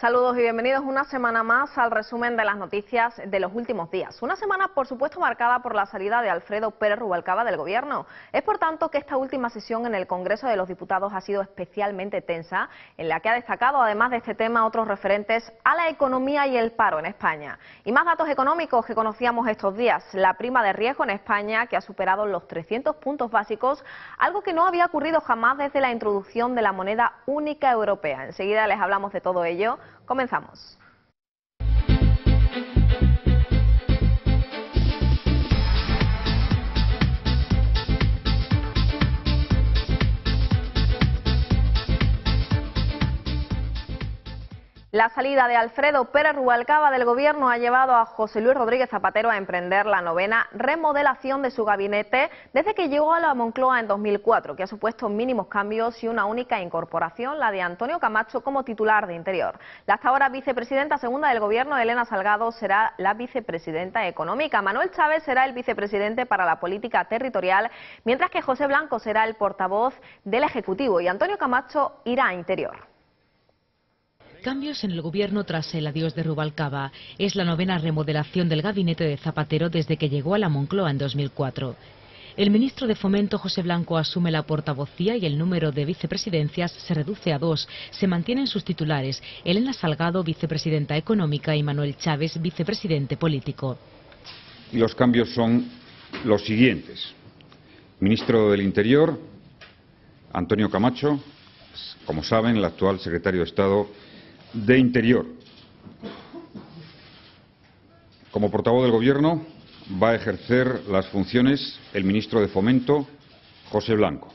Saludos y bienvenidos una semana más al resumen de las noticias de los últimos días. Una semana, por supuesto, marcada por la salida de Alfredo Pérez Rubalcaba del Gobierno. Es por tanto que esta última sesión en el Congreso de los Diputados ha sido especialmente tensa, en la que ha destacado, además de este tema, otros referentes a la economía y el paro en España. Y más datos económicos que conocíamos estos días. La prima de riesgo en España, que ha superado los 300 puntos básicos, algo que no había ocurrido jamás desde la introducción de la moneda única europea. Enseguida les hablamos de todo ello. Comenzamos. La salida de Alfredo Pérez Rubalcaba del Gobierno ha llevado a José Luis Rodríguez Zapatero a emprender la novena remodelación de su gabinete desde que llegó a la Moncloa en 2004, que ha supuesto mínimos cambios y una única incorporación, la de Antonio Camacho como titular de Interior. La hasta ahora vicepresidenta segunda del Gobierno, Elena Salgado, será la vicepresidenta económica. Manuel Chaves será el vicepresidente para la política territorial, mientras que José Blanco será el portavoz del Ejecutivo y Antonio Camacho irá a Interior. Cambios en el Gobierno tras el adiós de Rubalcaba. Es la novena remodelación del gabinete de Zapatero desde que llegó a la Moncloa en 2004. El ministro de Fomento, José Blanco, asume la portavocía y el número de vicepresidencias se reduce a 2. Se mantienen sus titulares, Elena Salgado, vicepresidenta económica, y Manuel Chaves, vicepresidente político. Y los cambios son los siguientes. Ministro del Interior, Antonio Camacho, como saben, el actual secretario de Estado de Interior. Como portavoz del Gobierno va a ejercer las funciones el ministro de Fomento, José Blanco.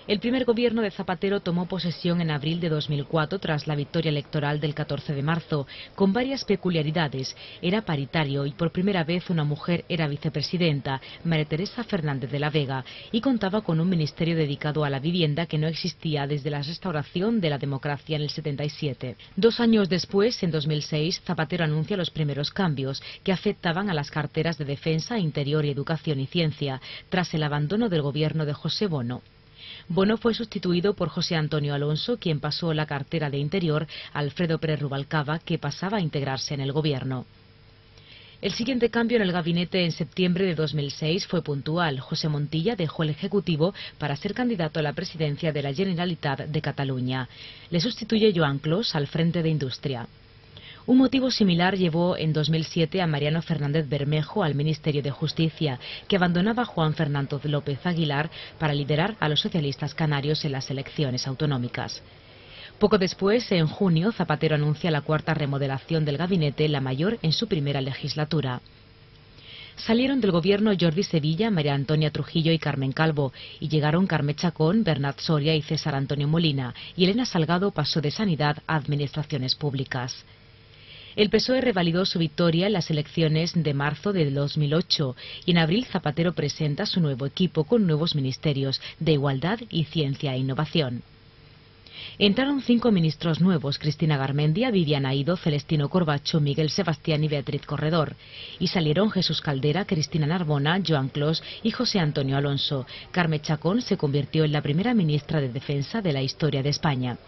El primer gobierno de Zapatero tomó posesión en abril de 2004 tras la victoria electoral del 14 de marzo, con varias peculiaridades. Era paritario y por primera vez una mujer era vicepresidenta, María Teresa Fernández de la Vega, y contaba con un ministerio dedicado a la vivienda que no existía desde la restauración de la democracia en el 77. 2 años después, en 2006, Zapatero anuncia los primeros cambios que afectaban a las carteras de Defensa, Interior y Educación y Ciencia, tras el abandono del gobierno de José Bono. Bono fue sustituido por José Antonio Alonso, quien pasó la cartera de Interior a Alfredo Pérez Rubalcaba, que pasaba a integrarse en el Gobierno. El siguiente cambio en el gabinete en septiembre de 2006 fue puntual. José Montilla dejó el Ejecutivo para ser candidato a la presidencia de la Generalitat de Cataluña. Le sustituye Joan Clos al frente de Industria. Un motivo similar llevó en 2007 a Mariano Fernández Bermejo al Ministerio de Justicia, que abandonaba a Juan Fernando López Aguilar para liderar a los socialistas canarios en las elecciones autonómicas. Poco después, en junio, Zapatero anuncia la cuarta remodelación del gabinete, la mayor en su primera legislatura. Salieron del Gobierno Jordi Sevilla, María Antonia Trujillo y Carmen Calvo, y llegaron Carme Chacón, Bernat Soria y César Antonio Molina, y Elena Salgado pasó de Sanidad a Administraciones Públicas. El PSOE revalidó su victoria en las elecciones de marzo de 2008 y en abril Zapatero presenta su nuevo equipo con nuevos ministerios de Igualdad y Ciencia e Innovación. Entraron 5 ministros nuevos: Cristina Garmendia, Viviana Ido, Celestino Corbacho, Miguel Sebastián y Beatriz Corredor. Y salieron Jesús Caldera, Cristina Narbona, Joan Clos y José Antonio Alonso. Carme Chacón se convirtió en la primera ministra de Defensa de la historia de España.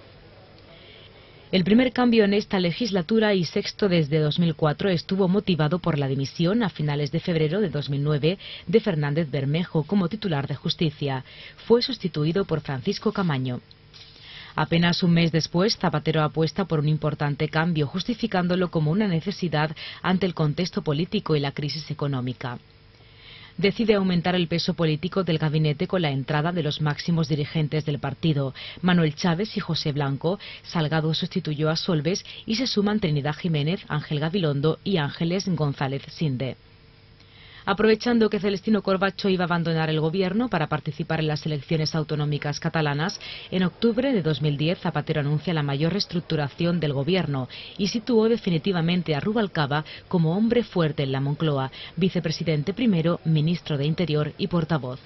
El primer cambio en esta legislatura y sexto desde 2004 estuvo motivado por la dimisión a finales de febrero de 2009 de Fernández Bermejo como titular de Justicia. Fue sustituido por Francisco Camaño. Apenas un mes después, Zapatero apuesta por un importante cambio, justificándolo como una necesidad ante el contexto político y la crisis económica. Decide aumentar el peso político del gabinete con la entrada de los máximos dirigentes del partido, Manuel Chaves y José Blanco. Salgado sustituyó a Solbes y se suman Trinidad Jiménez, Ángel Gabilondo y Ángeles González Sinde. Aprovechando que Celestino Corbacho iba a abandonar el Gobierno para participar en las elecciones autonómicas catalanas, en octubre de 2010 Zapatero anuncia la mayor reestructuración del Gobierno y situó definitivamente a Rubalcaba como hombre fuerte en la Moncloa, vicepresidente primero, ministro de Interior y portavoz.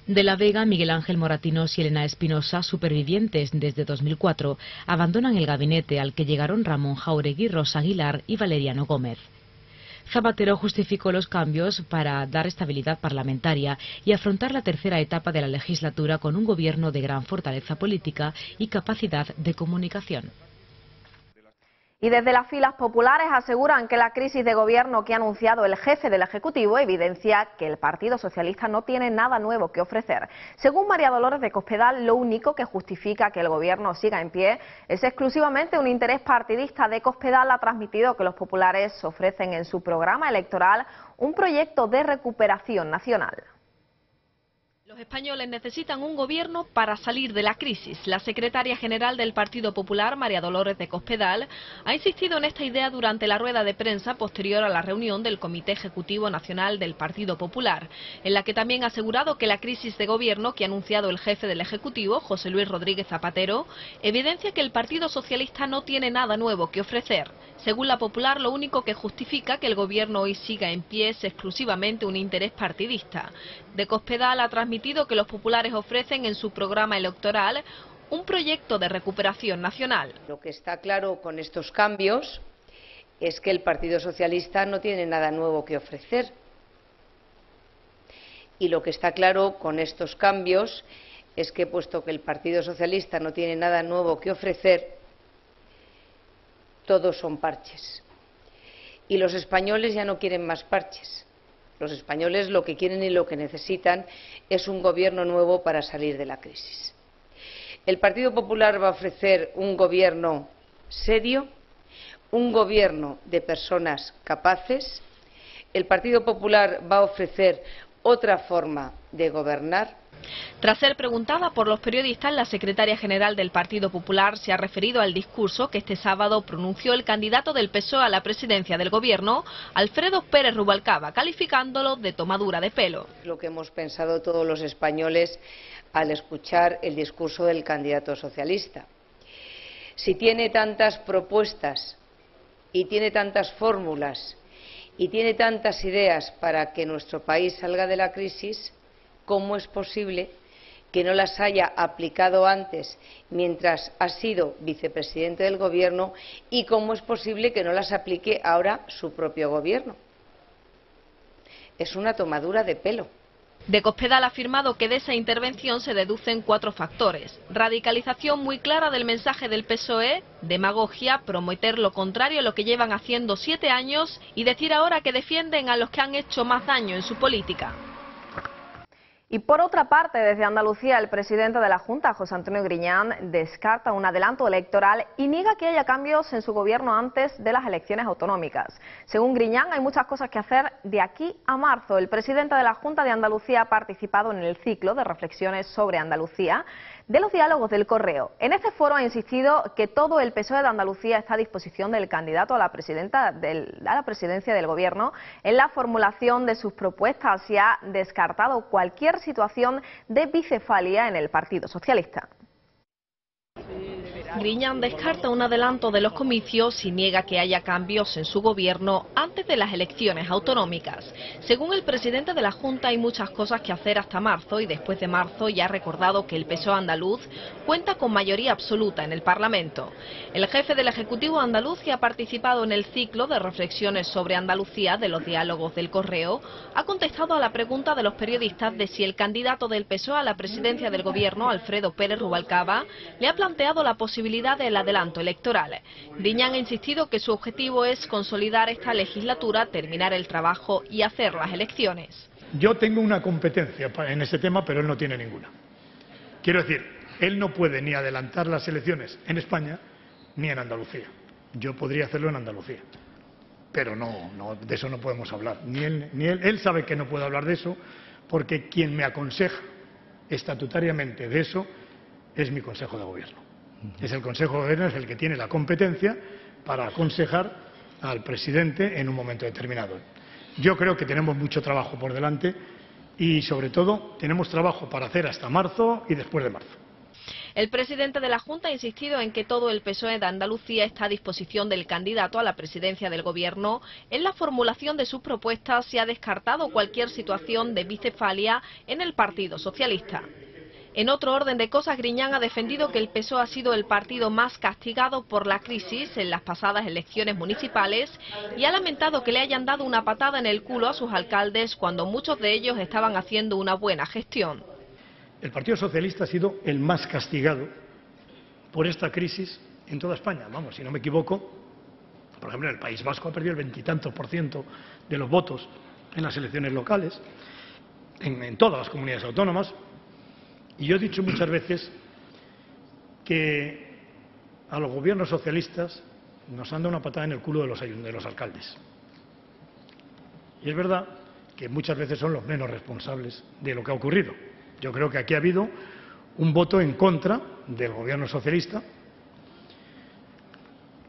De la Vega, Miguel Ángel Moratinos y Elena Espinosa, supervivientes desde 2004, abandonan el gabinete al que llegaron Ramón Jáuregui, Rosa Aguilar y Valeriano Gómez. Zapatero justificó los cambios para dar estabilidad parlamentaria y afrontar la tercera etapa de la legislatura con un gobierno de gran fortaleza política y capacidad de comunicación. Y desde las filas populares aseguran que la crisis de gobierno que ha anunciado el jefe del Ejecutivo evidencia que el Partido Socialista no tiene nada nuevo que ofrecer. Según María Dolores de Cospedal, lo único que justifica que el gobierno siga en pie es exclusivamente un interés partidista. De Cospedal ha transmitido que los populares ofrecen en su programa electoral un proyecto de recuperación nacional. Los españoles necesitan un gobierno para salir de la crisis. La secretaria general del Partido Popular, María Dolores de Cospedal, ha insistido en esta idea durante la rueda de prensa posterior a la reunión del Comité Ejecutivo Nacional del Partido Popular, en la que también ha asegurado que la crisis de gobierno que ha anunciado el jefe del Ejecutivo, José Luis Rodríguez Zapatero, evidencia que el Partido Socialista no tiene nada nuevo que ofrecer. Según la Popular, lo único que justifica que el gobierno hoy siga en pie es exclusivamente un interés partidista. De Cospedal ha transmitido que los populares ofrecen en su programa electoral un proyecto de recuperación nacional. Lo que está claro con estos cambios es que el Partido Socialista no tiene nada nuevo que ofrecer. Y lo que está claro con estos cambios es que, puesto que el Partido Socialista no tiene nada nuevo que ofrecer, todos son parches. Y los españoles ya no quieren más parches. Los españoles lo que quieren y lo que necesitan es un gobierno nuevo para salir de la crisis. El Partido Popular va a ofrecer un gobierno serio, un gobierno de personas capaces. El Partido Popular va a ofrecer otra forma de gobernar. Tras ser preguntada por los periodistas, la secretaria general del Partido Popular se ha referido al discurso que este sábado pronunció el candidato del PSOE a la presidencia del Gobierno, Alfredo Pérez Rubalcaba, calificándolo de tomadura de pelo. Lo que hemos pensado todos los españoles al escuchar el discurso del candidato socialista. Si tiene tantas propuestas y tiene tantas fórmulas y tiene tantas ideas para que nuestro país salga de la crisis, ¿cómo es posible que no las haya aplicado antes mientras ha sido vicepresidente del Gobierno y cómo es posible que no las aplique ahora su propio Gobierno? Es una tomadura de pelo. De Cospedal ha afirmado que de esa intervención se deducen 4 factores: radicalización muy clara del mensaje del PSOE, demagogia, prometer lo contrario a lo que llevan haciendo 7 años y decir ahora que defienden a los que han hecho más daño en su política. Y por otra parte, desde Andalucía, el presidente de la Junta, José Antonio Griñán, descarta un adelanto electoral y niega que haya cambios en su gobierno antes de las elecciones autonómicas. Según Griñán, hay muchas cosas que hacer de aquí a marzo. El presidente de la Junta de Andalucía ha participado en el ciclo de reflexiones sobre Andalucía de los diálogos del Correo. En este foro ha insistido que todo el PSOE de Andalucía está a disposición del candidato a la presidencia del Gobierno en la formulación de sus propuestas y ha descartado cualquier situación de bicefalia en el Partido Socialista. Griñán descarta un adelanto de los comicios y niega que haya cambios en su gobierno antes de las elecciones autonómicas. Según el presidente de la Junta, hay muchas cosas que hacer hasta marzo y después de marzo ya ha recordado que el PSOE andaluz cuenta con mayoría absoluta en el Parlamento. El jefe del Ejecutivo andaluz, que ha participado en el ciclo de reflexiones sobre Andalucía de los diálogos del Correo, ha contestado a la pregunta de los periodistas de si el candidato del PSOE a la presidencia del Gobierno, Alfredo Pérez Rubalcaba, le ha planteado la posibilidad del adelanto electoral. Griñán ha insistido que su objetivo es consolidar esta legislatura, terminar el trabajo y hacer las elecciones. Yo tengo una competencia en ese tema, pero él no tiene ninguna. Quiero decir, él no puede ni adelantar las elecciones en España ni en Andalucía. Yo podría hacerlo en Andalucía, pero no, de eso no podemos hablar. Ni él sabe que no puedo hablar de eso, porque quien me aconseja estatutariamente de eso es mi Consejo de Gobierno. Es el Consejo de Gobierno, es el que tiene la competencia para aconsejar al presidente en un momento determinado. Yo creo que tenemos mucho trabajo por delante y, sobre todo, tenemos trabajo para hacer hasta marzo y después de marzo. El presidente de la Junta ha insistido en que todo el PSOE de Andalucía está a disposición del candidato a la presidencia del Gobierno en la formulación de sus propuestas y ha descartado cualquier situación de bicefalia en el Partido Socialista. En otro orden de cosas, Griñán ha defendido que el PSOE ha sido el partido más castigado por la crisis en las pasadas elecciones municipales y ha lamentado que le hayan dado una patada en el culo a sus alcaldes cuando muchos de ellos estaban haciendo una buena gestión. El Partido Socialista ha sido el más castigado por esta crisis en toda España. Vamos, si no me equivoco, Por ejemplo, en el País Vasco ha perdido el 20 y tantos % de los votos en las elecciones locales, en todas las comunidades autónomas. Y yo he dicho muchas veces que a los gobiernos socialistas nos han dado una patada en el culo de los alcaldes. Y es verdad que muchas veces son los menos responsables de lo que ha ocurrido. Yo creo que aquí ha habido un voto en contra del gobierno socialista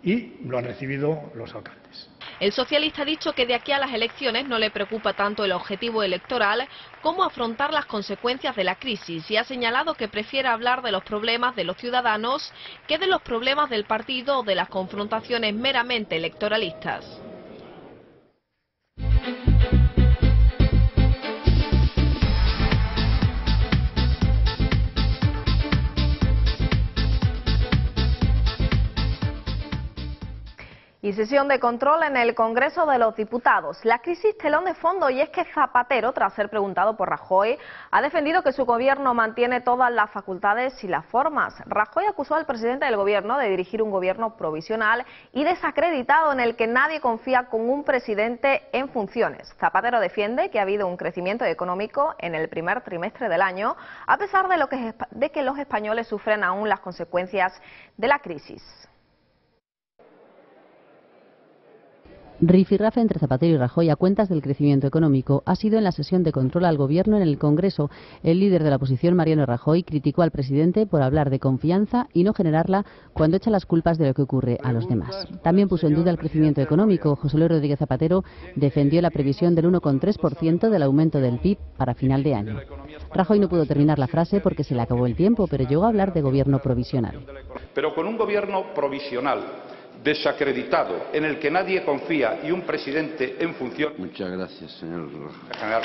y lo han recibido los alcaldes. El socialista ha dicho que de aquí a las elecciones no le preocupa tanto el objetivo electoral como afrontar las consecuencias de la crisis y ha señalado que prefiere hablar de los problemas de los ciudadanos que de los problemas del partido o de las confrontaciones meramente electoralistas. Y sesión de control en el Congreso de los Diputados. La crisis telón de fondo, y es que Zapatero, tras ser preguntado por Rajoy, ha defendido que su gobierno mantiene todas las facultades y las formas. Rajoy acusó al presidente del gobierno de dirigir un gobierno provisional y desacreditado en el que nadie confía con un presidente en funciones. Zapatero defiende que ha habido un crecimiento económico en el primer trimestre del año, a pesar de que los españoles sufren aún las consecuencias de la crisis. Rifirrafe entre Zapatero y Rajoy a cuentas del crecimiento económico ha sido en la sesión de control al Gobierno en el Congreso. El líder de la oposición, Mariano Rajoy, criticó al presidente por hablar de confianza y no generarla cuando echa las culpas de lo que ocurre a los demás. También puso en duda el crecimiento económico. José Luis Rodríguez Zapatero defendió la previsión del 1,3% del aumento del PIB para final de año. Rajoy no pudo terminar la frase porque se le acabó el tiempo, pero llegó a hablar de gobierno provisional. Pero con un gobierno provisional, desacreditado, en el que nadie confía y un presidente en función. Muchas gracias, señor general.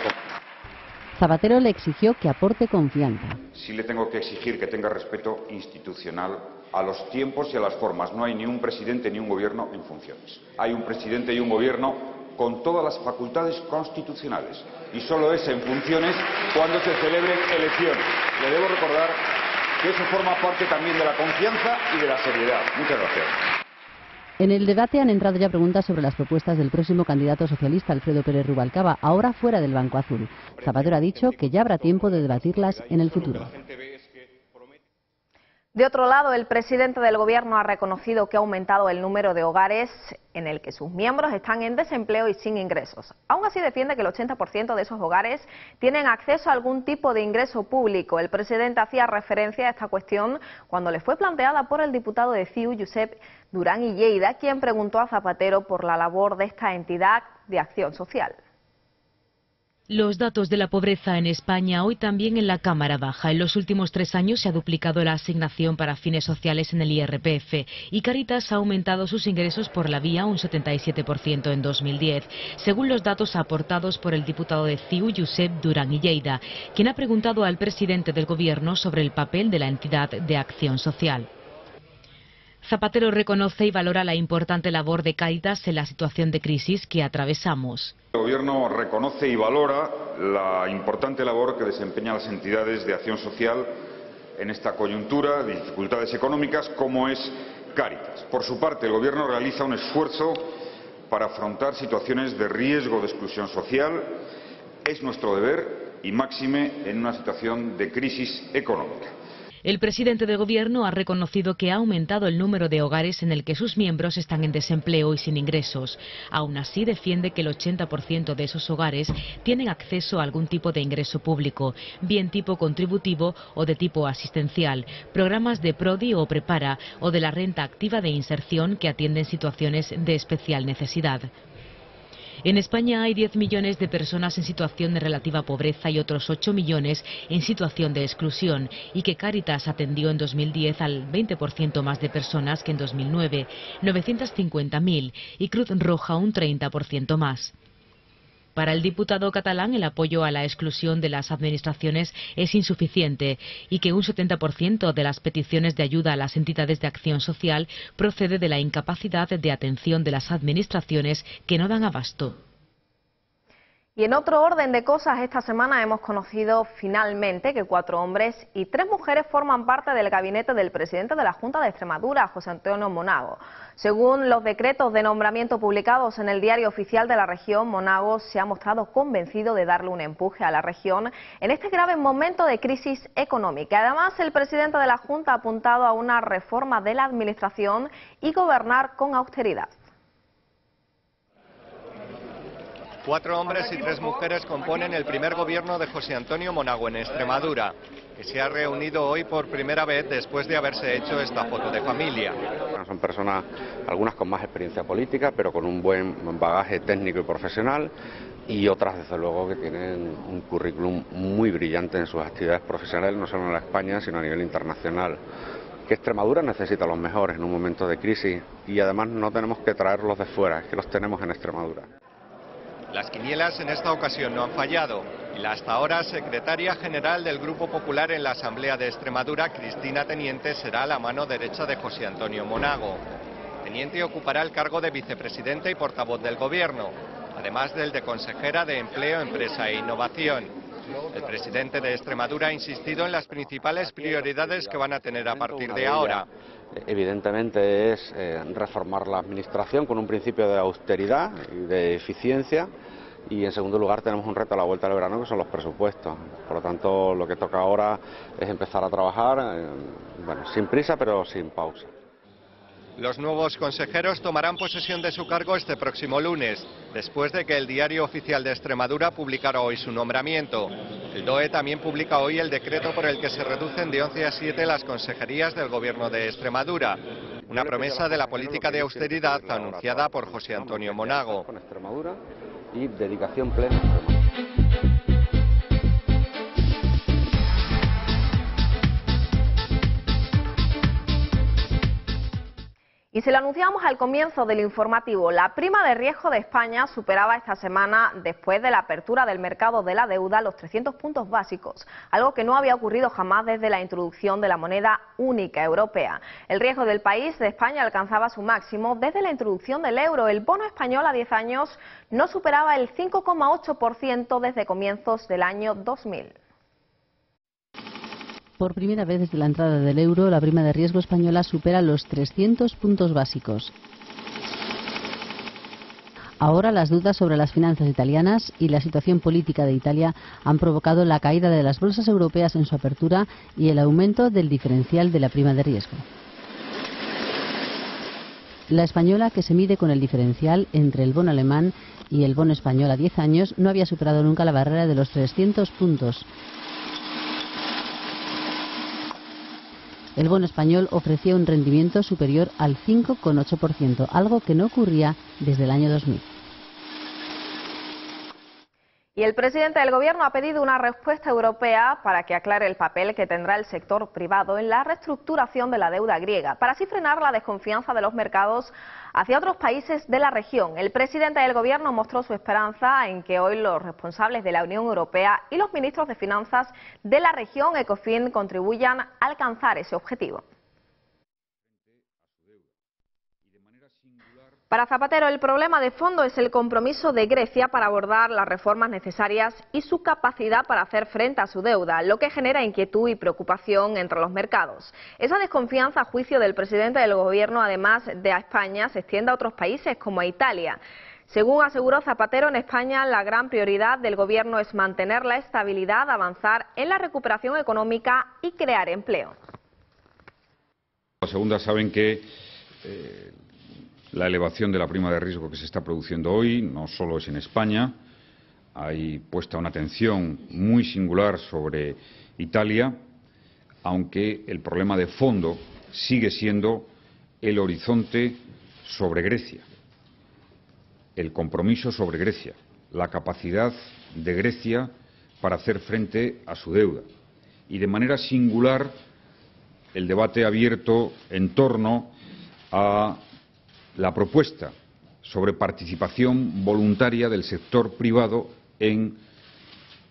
Zapatero le exigió que aporte confianza. Sí le tengo que exigir que tenga respeto institucional a los tiempos y a las formas. No hay ni un presidente ni un gobierno en funciones. Hay un presidente y un gobierno con todas las facultades constitucionales y solo es en funciones cuando se celebren elecciones. Le debo recordar que eso forma parte también de la confianza y de la seriedad. Muchas gracias. En el debate han entrado ya preguntas sobre las propuestas del próximo candidato socialista, Alfredo Pérez Rubalcaba, ahora fuera del Banco Azul. Zapatero ha dicho que ya habrá tiempo de debatirlas en el futuro. De otro lado, el presidente del Gobierno ha reconocido que ha aumentado el número de hogares en el que sus miembros están en desempleo y sin ingresos. Aún así defiende que el 80% de esos hogares tienen acceso a algún tipo de ingreso público. El presidente hacía referencia a esta cuestión cuando le fue planteada por el diputado de CiU, Josep Durán y Lleida, quien preguntó a Zapatero por la labor de esta entidad de acción social. Los datos de la pobreza en España hoy también en la Cámara Baja. En los últimos 3 años se ha duplicado la asignación para fines sociales en el IRPF y Cáritas ha aumentado sus ingresos por la vía un 77% en 2010, según los datos aportados por el diputado de CiU, Josep Durán y Lleida, quien ha preguntado al presidente del Gobierno sobre el papel de la entidad de acción social. Zapatero reconoce y valora la importante labor de Cáritas en la situación de crisis que atravesamos. El Gobierno reconoce y valora la importante labor que desempeñan las entidades de acción social en esta coyuntura de dificultades económicas, como es Cáritas. Por su parte, el Gobierno realiza un esfuerzo para afrontar situaciones de riesgo de exclusión social. Es nuestro deber y máxime en una situación de crisis económica. El presidente del Gobierno ha reconocido que ha aumentado el número de hogares en el que sus miembros están en desempleo y sin ingresos. Aún así, defiende que el 80% de esos hogares tienen acceso a algún tipo de ingreso público, bien tipo contributivo o de tipo asistencial, programas de PRODI o Prepara o de la renta activa de inserción que atienden situaciones de especial necesidad. En España hay 10 millones de personas en situación de relativa pobreza y otros 8 millones en situación de exclusión, y que Cáritas atendió en 2010 al 20% más de personas que en 2009, 950.000, y Cruz Roja un 30% más. Para el diputado catalán, el apoyo a la exclusión de las administraciones es insuficiente y que un 70% de las peticiones de ayuda a las entidades de acción social procede de la incapacidad de atención de las administraciones que no dan abasto. Y en otro orden de cosas, esta semana hemos conocido finalmente que 4 hombres y 3 mujeres forman parte del gabinete del presidente de la Junta de Extremadura, José Antonio Monago. Según los decretos de nombramiento publicados en el Diario Oficial de la región, Monago se ha mostrado convencido de darle un empuje a la región en este grave momento de crisis económica. Además, el presidente de la Junta ha apuntado a una reforma de la administración y gobernar con austeridad. 4 hombres y 3 mujeres componen el primer gobierno de José Antonio Monago en Extremadura, que se ha reunido hoy por primera vez después de haberse hecho esta foto de familia. Son personas, algunas con más experiencia política, pero con un buen bagaje técnico y profesional, y otras, desde luego, que tienen un currículum muy brillante en sus actividades profesionales, no solo en la España, sino a nivel internacional. Que Extremadura necesita a los mejores en un momento de crisis, y además no tenemos que traerlos de fuera, es que los tenemos en Extremadura. Las quinielas en esta ocasión no han fallado y la hasta ahora secretaria general del Grupo Popular en la Asamblea de Extremadura, Cristina Teniente, será la mano derecha de José Antonio Monago. Teniente ocupará el cargo de vicepresidente y portavoz del Gobierno, además del de consejera de Empleo, Empresa e Innovación. El presidente de Extremadura ha insistido en las principales prioridades que van a tener a partir de ahora. Evidentemente es reformar la administración con un principio de austeridad y de eficiencia, y en segundo lugar tenemos un reto a la vuelta del verano, que son los presupuestos. Por lo tanto, lo que toca ahora es empezar a trabajar, sin prisa pero sin pausa. Los nuevos consejeros tomarán posesión de su cargo este próximo lunes, después de que el Diario Oficial de Extremadura publicara hoy su nombramiento. El DOE también publica hoy el decreto por el que se reducen de 11 a 7 las consejerías del Gobierno de Extremadura, una promesa de la política de austeridad anunciada por José Antonio Monago. Con Extremadura y dedicación plena. Y se lo anunciamos al comienzo del informativo, la prima de riesgo de España superaba esta semana, después de la apertura del mercado de la deuda, los 300 puntos básicos, algo que no había ocurrido jamás desde la introducción de la moneda única europea. El riesgo del país, de España, alcanzaba su máximo desde la introducción del euro. El bono español a 10 años no superaba el 5,8% desde comienzos del año 2000. Por primera vez desde la entrada del euro, la prima de riesgo española supera los 300 puntos básicos. Ahora las dudas sobre las finanzas italianas y la situación política de Italia han provocado la caída de las bolsas europeas en su apertura y el aumento del diferencial de la prima de riesgo. La española, que se mide con el diferencial entre el bono alemán y el bono español a 10 años, no había superado nunca la barrera de los 300 puntos. El bono español ofrecía un rendimiento superior al 5,8%, algo que no ocurría desde el año 2000. Y el presidente del Gobierno ha pedido una respuesta europea para que aclare el papel que tendrá el sector privado en la reestructuración de la deuda griega, para así frenar la desconfianza de los mercados hacia otros países de la región. El presidente del Gobierno mostró su esperanza en que hoy los responsables de la Unión Europea y los ministros de Finanzas de la región ECOFIN contribuyan a alcanzar ese objetivo. Para Zapatero, el problema de fondo es el compromiso de Grecia para abordar las reformas necesarias y su capacidad para hacer frente a su deuda, lo que genera inquietud y preocupación entre los mercados. Esa desconfianza, a juicio del presidente del Gobierno, además de a España, se extiende a otros países como a Italia. Según aseguró Zapatero, en España la gran prioridad del Gobierno es mantener la estabilidad, avanzar en la recuperación económica y crear empleo. La segunda, saben que la elevación de la prima de riesgo que se está produciendo hoy no solo es en España, hay puesta una atención muy singular sobre Italia, aunque el problema de fondo sigue siendo el horizonte sobre Grecia, el compromiso sobre Grecia, la capacidad de Grecia para hacer frente a su deuda y, de manera singular, el debate abierto en torno a la propuesta sobre participación voluntaria del sector privado en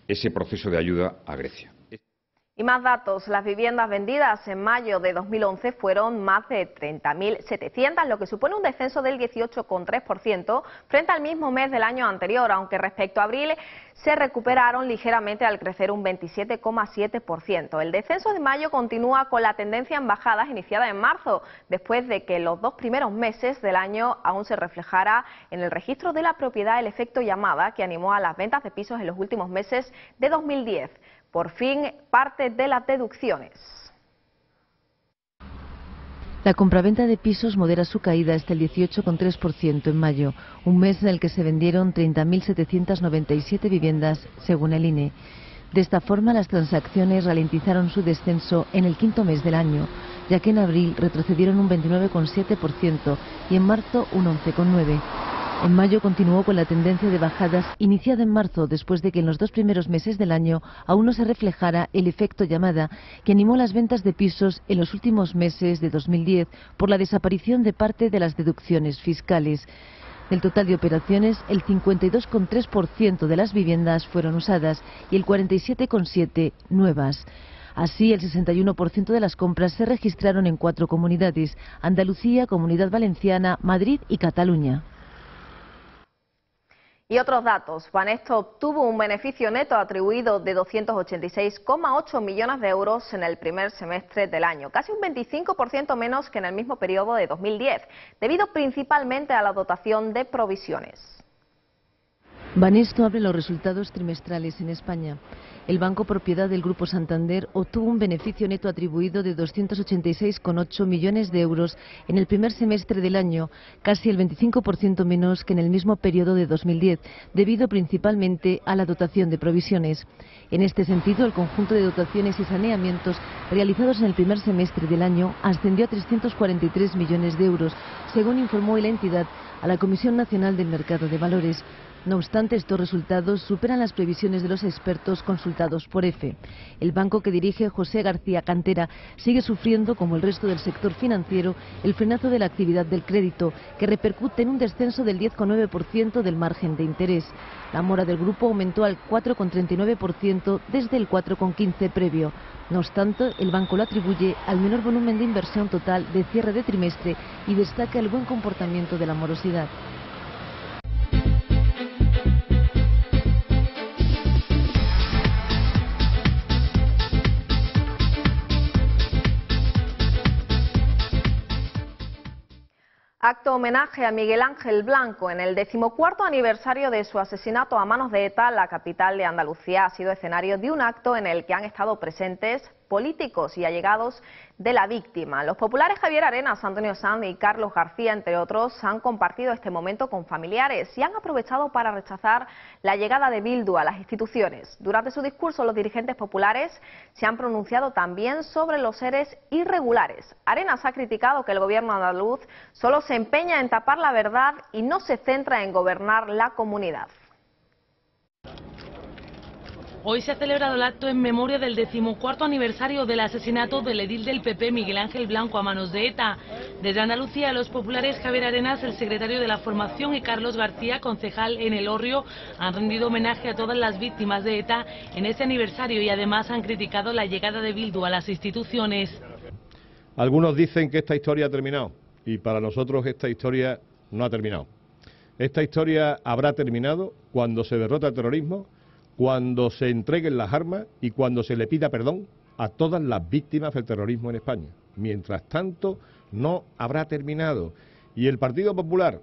ese proceso de ayuda a Grecia. Y más datos, las viviendas vendidas en mayo de 2011 fueron más de 30.700, lo que supone un descenso del 18,3% frente al mismo mes del año anterior, aunque respecto a abril se recuperaron ligeramente al crecer un 27,7%. El descenso de mayo continúa con la tendencia en bajadas iniciada en marzo, después de que los 2 primeros meses del año aún se reflejara en el registro de la propiedad el efecto llamada que animó a las ventas de pisos en los últimos meses de 2010. Por fin, parte de las deducciones. La compraventa de pisos modera su caída hasta el 18,3% en mayo, un mes en el que se vendieron 30.797 viviendas, según el INE. De esta forma, las transacciones ralentizaron su descenso en el quinto mes del año, ya que en abril retrocedieron un 29,7% y en marzo un 11,9%. En mayo continuó con la tendencia de bajadas iniciada en marzo, después de que en los 2 primeros meses del año aún no se reflejara el efecto llamada que animó las ventas de pisos en los últimos meses de 2010 por la desaparición de parte de las deducciones fiscales. Del total de operaciones, el 52,3% de las viviendas fueron usadas y el 47,7% nuevas. Así, el 61% de las compras se registraron en 4 comunidades: Andalucía, Comunidad Valenciana, Madrid y Cataluña. Y otros datos, Banesto obtuvo un beneficio neto atribuido de 286,8 millones de euros en el primer semestre del año, casi un 25% menos que en el mismo periodo de 2010, debido principalmente a la dotación de provisiones. Banesto abre los resultados trimestrales en España. El banco propiedad del Grupo Santander obtuvo un beneficio neto atribuido de 286,8 millones de euros en el primer semestre del año, casi el 25% menos que en el mismo periodo de 2010, debido principalmente a la dotación de provisiones. En este sentido, el conjunto de dotaciones y saneamientos realizados en el primer semestre del año ascendió a 343 millones de euros, según informó la entidad a la Comisión Nacional del Mercado de Valores. No obstante, estos resultados superan las previsiones de los expertos consultados por EFE. El banco que dirige José García Cantera sigue sufriendo, como el resto del sector financiero, el frenazo de la actividad del crédito, que repercute en un descenso del 10,9% del margen de interés. La mora del grupo aumentó al 4,39% desde el 4,15% previo. No obstante, el banco lo atribuye al menor volumen de inversión total de cierre de trimestre y destaca el buen comportamiento de la morosidad. Acto homenaje a Miguel Ángel Blanco. En el 14º aniversario de su asesinato a manos de ETA, la capital de Andalucía ha sido escenario de un acto en el que han estado presentes políticos y allegados de la víctima. Los populares Javier Arenas, Antonio Sanz y Carlos García, entre otros, han compartido este momento con familiares y han aprovechado para rechazar la llegada de Bildu a las instituciones. Durante su discurso, los dirigentes populares se han pronunciado también sobre los seres irregulares. Arenas ha criticado que el gobierno andaluz solo se empeña en tapar la verdad y no se centra en gobernar la comunidad. Hoy se ha celebrado el acto en memoria del 14º aniversario del asesinato del edil del PP Miguel Ángel Blanco a manos de ETA. Desde Andalucía, los populares Javier Arenas, el secretario de la formación, y Carlos García, concejal en El Hórreo, han rendido homenaje a todas las víctimas de ETA en este aniversario y además han criticado la llegada de Bildu a las instituciones. Algunos dicen que esta historia ha terminado y para nosotros esta historia no ha terminado. Esta historia habrá terminado cuando se derrota el terrorismo, cuando se entreguen las armas y cuando se le pida perdón a todas las víctimas del terrorismo en España. Mientras tanto, no habrá terminado. Y el Partido Popular,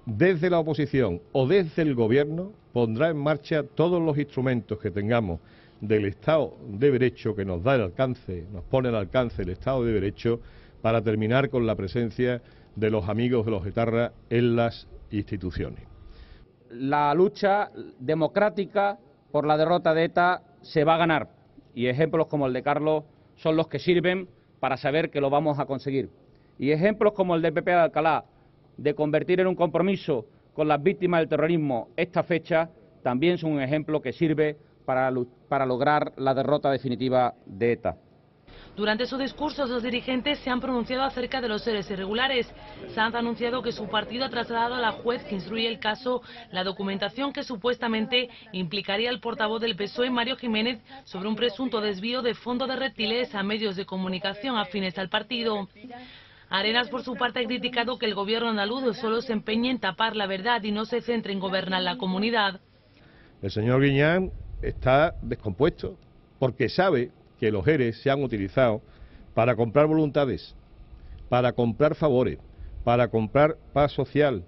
desde la oposición o desde el Gobierno, pondrá en marcha todos los instrumentos que tengamos del Estado de Derecho que nos da el alcance, nos pone al alcance el Estado de Derecho, para terminar con la presencia de los amigos de los etarras en las instituciones. La lucha democrática por la derrota de ETA se va a ganar y ejemplos como el de Carlos son los que sirven para saber que lo vamos a conseguir. Y ejemplos como el del PP de Alcalá, de convertir en un compromiso con las víctimas del terrorismo esta fecha, también son un ejemplo que sirve para lograr la derrota definitiva de ETA. Durante su discurso, los dirigentes se han pronunciado acerca de los seres irregulares. Sanz ha anunciado que su partido ha trasladado a la juez que instruye el caso la documentación que supuestamente implicaría al portavoz del PSOE, Mario Jiménez, sobre un presunto desvío de fondos de reptiles a medios de comunicación afines al partido. Arenas, por su parte, ha criticado que el gobierno andaluz solo se empeñe en tapar la verdad y no se centre en gobernar la comunidad. El señor Griñán está descompuesto porque sabe que los ERE se han utilizado para comprar voluntades, para comprar favores, para comprar paz social,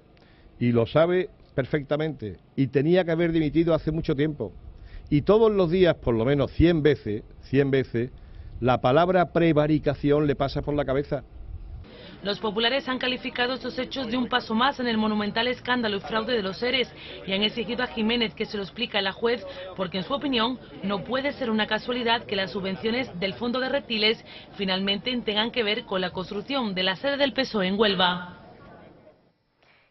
y lo sabe perfectamente, y tenía que haber dimitido hace mucho tiempo. Y todos los días, por lo menos 100 veces, la palabra prevaricación le pasa por la cabeza. Los populares han calificado estos hechos de un paso más en el monumental escándalo y fraude de los ERES y han exigido a Jiménez que se lo explique a la juez, porque en su opinión no puede ser una casualidad que las subvenciones del Fondo de Reptiles finalmente tengan que ver con la construcción de la sede del PSOE en Huelva.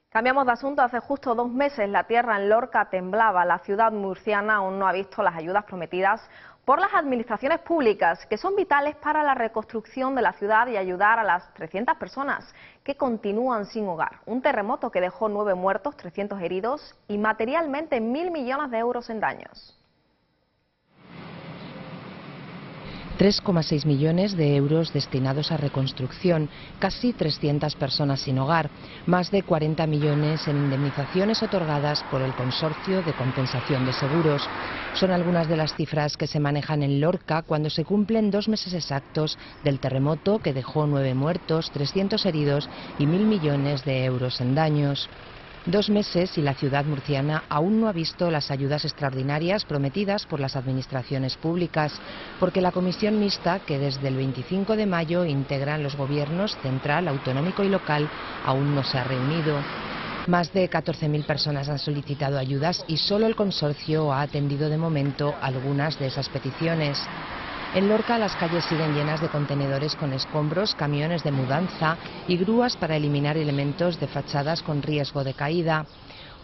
Cambiamos de asunto. Hace justo 2 meses la tierra en Lorca temblaba. La ciudad murciana aún no ha visto las ayudas prometidas por las administraciones públicas, que son vitales para la reconstrucción de la ciudad y ayudar a las 300 personas que continúan sin hogar. Un terremoto que dejó 9 muertos, 300 heridos y materialmente 1.000 millones de euros en daños. 3,6 millones de euros destinados a reconstrucción, casi 300 personas sin hogar, más de 40 millones en indemnizaciones otorgadas por el Consorcio de Compensación de Seguros. Son algunas de las cifras que se manejan en Lorca cuando se cumplen 2 meses exactos del terremoto que dejó 9 muertos, 300 heridos y 1.000 millones de euros en daños. 2 meses y la ciudad murciana aún no ha visto las ayudas extraordinarias prometidas por las administraciones públicas, porque la comisión mixta que desde el 25 de mayo integran los gobiernos central, autonómico y local aún no se ha reunido. Más de 14.000 personas han solicitado ayudas y solo el consorcio ha atendido de momento algunas de esas peticiones. En Lorca las calles siguen llenas de contenedores con escombros, camiones de mudanza y grúas para eliminar elementos de fachadas con riesgo de caída.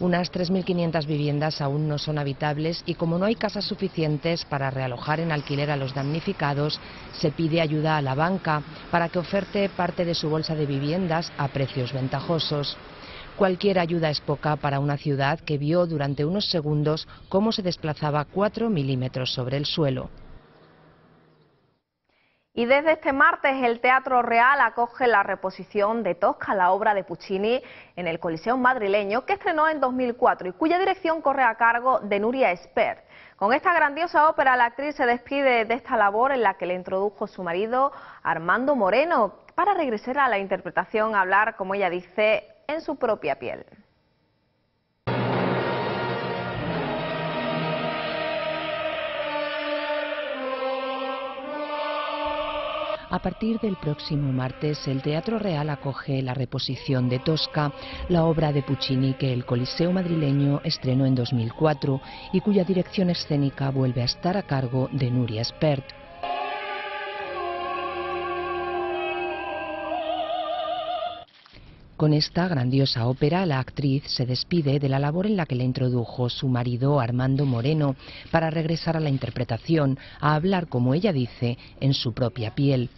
Unas 3.500 viviendas aún no son habitables y como no hay casas suficientes para realojar en alquiler a los damnificados, se pide ayuda a la banca para que oferte parte de su bolsa de viviendas a precios ventajosos. Cualquier ayuda es poca para una ciudad que vio durante unos segundos cómo se desplazaba 4 milímetros sobre el suelo. Y desde este martes el Teatro Real acoge la reposición de Tosca, la obra de Puccini, en el Coliseo madrileño, que estrenó en 2004 y cuya dirección corre a cargo de Nuria Espert. Con esta grandiosa ópera la actriz se despide de esta labor en la que le introdujo su marido Armando Moreno, para regresar a la interpretación, a hablar, como ella dice, en su propia piel. A partir del próximo martes, el Teatro Real acoge la reposición de Tosca, la obra de Puccini que el Coliseo madrileño estrenó en 2004 y cuya dirección escénica vuelve a estar a cargo de Nuria Espert. Con esta grandiosa ópera, la actriz se despide de la labor en la que le introdujo su marido Armando Moreno, para regresar a la interpretación, a hablar, como ella dice, en su propia piel.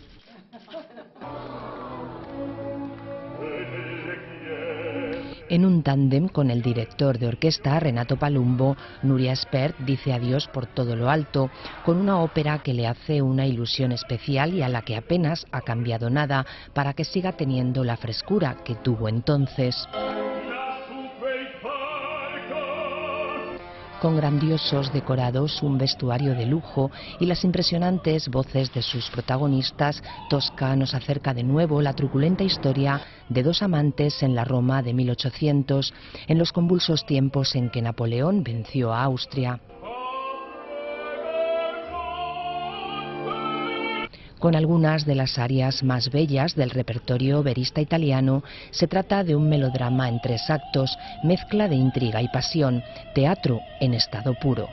En un tándem con el director de orquesta, Renato Palumbo, Nuria Espert dice adiós por todo lo alto, con una ópera que le hace una ilusión especial y a la que apenas ha cambiado nada, para que siga teniendo la frescura que tuvo entonces. Con grandiosos decorados, un vestuario de lujo y las impresionantes voces de sus protagonistas, Tosca nos acerca de nuevo la truculenta historia de 2 amantes en la Roma de 1800, en los convulsos tiempos en que Napoleón venció a Austria. Con algunas de las arias más bellas del repertorio verista italiano, se trata de un melodrama en 3 actos, mezcla de intriga y pasión, teatro en estado puro.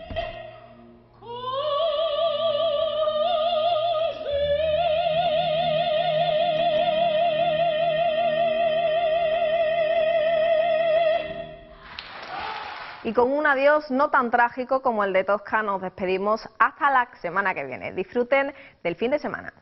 Y con un adiós no tan trágico como el de Tosca nos despedimos hasta la semana que viene. Disfruten del fin de semana.